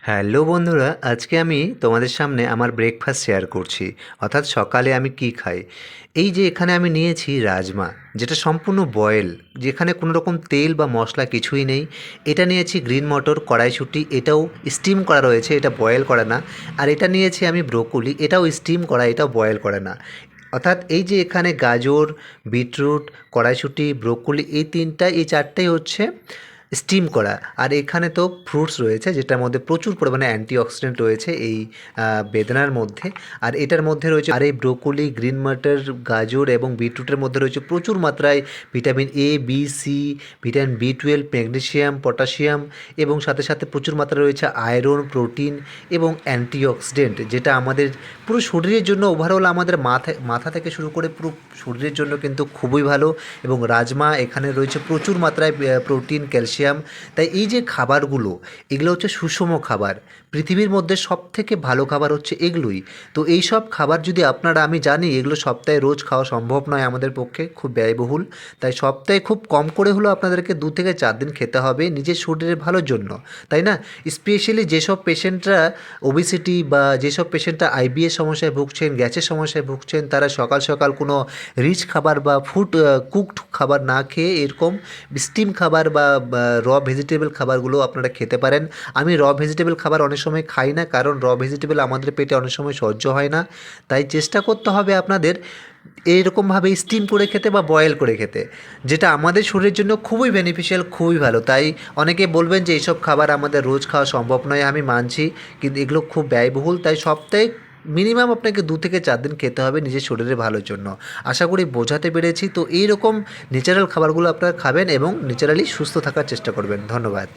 Hello বন্ধুরা, আজকে আমি তোমাদের সামনে আমার ব্রেকফাস্ট শেয়ার করছি, অর্থাৎ সকালে আমি কি খাই। এই যে এখানে আমি নিয়েছি রাজমা, যেটা সম্পূর্ণ বয়েল, যেখানে কোনো রকম তেল বা মশলা কিছুই নেই। এটা নিয়েছি গ্রিন মটর, কড়াইশুঁটি, এটাও স্টিম করা রয়েছে, এটা বয়েল করা না। আর এটা নিয়েছি আমি ব্রোকলি, এটাও স্টিম করা, এটাও বয়েল করা না। অর্থাৎ এই যে এখানে গাজর, বিটরুট, কড়াইশুঁটি, ব্রোকলি, এই চারটাই হচ্ছে স্টিম করা। আর এখানে তো ফ্রুটস রয়েছে, যেটার মধ্যে প্রচুর পরিমাণে অ্যান্টিঅক্সিডেন্ট রয়েছে এই বেদানার মধ্যে। আর এটার মধ্যে রয়েছে, আর এই ব্রোকলি, গ্রিন মাটার, গাজর এবং বিটরুটের মধ্যে রয়েছে প্রচুর মাত্রায় vitamin A, B, C, vitamin B 12, magnesium, potassium, এবং সাথে সাথে প্রচুর মাত্রায় রয়েছে আয়রন, প্রোটিন এবং অ্যান্টিঅক্সিডেন্ট, যেটা আমাদের পুরো শরীরের জন্য, ওভারঅল আমাদের মাথা থেকে শুরু করে পুরো শরীরের জন্য কিন্তু খুবই ভালো। এবং রাজমা, এখানে রয়েছে প্রচুর মাত্রায় প্রোটিন, ক্যালসিয়াম। তাই এই যে খাবারগুলো, এগুলো হচ্ছে সুষম খাবার। পৃথিবীর মধ্যে সবথেকে ভালো খাবার হচ্ছে এগুলোই। তো এই সব খাবার যদি আপনারা, আমি জানি এগুলো সপ্তাহে রোজ খাওয়া সম্ভব নয় আমাদের পক্ষে, খুব ব্যয়বহুল। তাই সপ্তাহে খুব কম করে হলেও আপনাদেরকে 2 থেকে 4 দিন খেতে হবে নিজের শরীরের ভালোর জন্য, তাই না? স্পেশালি যেসব পেশেন্টরা ওবেসিটি, বা যেসব পেশেন্টরা আইবিএস সমস্যায় ভুগছেন, গ্যাসের সমস্যায় ভুগছেন, তারা সকাল সকাল কোনো রিচ খাবার বা কুকড খাবার না খেয়ে এরকম স্টিম খাবার বা র ভেজিটেবল খাবারগুলো আপনারা খেতে পারেন। আমি র ভেজিটেবল খাবার অনেক সময় খাই না, কারণ র ভেজিটেবল আমাদের পেটে অনেক সময় সহ্য হয় না। তাই চেষ্টা করতে হবে আপনাদের এইরকমভাবে স্টিম করে খেতে বা বয়েল করে খেতে, যেটা আমাদের শরীরের জন্য খুবই বেনিফিশিয়াল, খুবই ভালো। তাই অনেকে বলবেন যে এইসব খাবার আমাদের রোজ খাওয়া সম্ভব নয়, আমি মানছি, কিন্তু এগুলো খুব ব্যয়বহুল। তাই সপ্তাহে মিনিমাম আপনাকে 2 থেকে 4 দিন খেতে হবে নিজের শরীরের ভালোর জন্য। আশা করি বোঝাতে পেরেছি। তো এইরকম ন্যাচারাল খাবারগুলো আপনারা খাবেন এবং ন্যাচারালি সুস্থ থাকার চেষ্টা করবেন। ধন্যবাদ।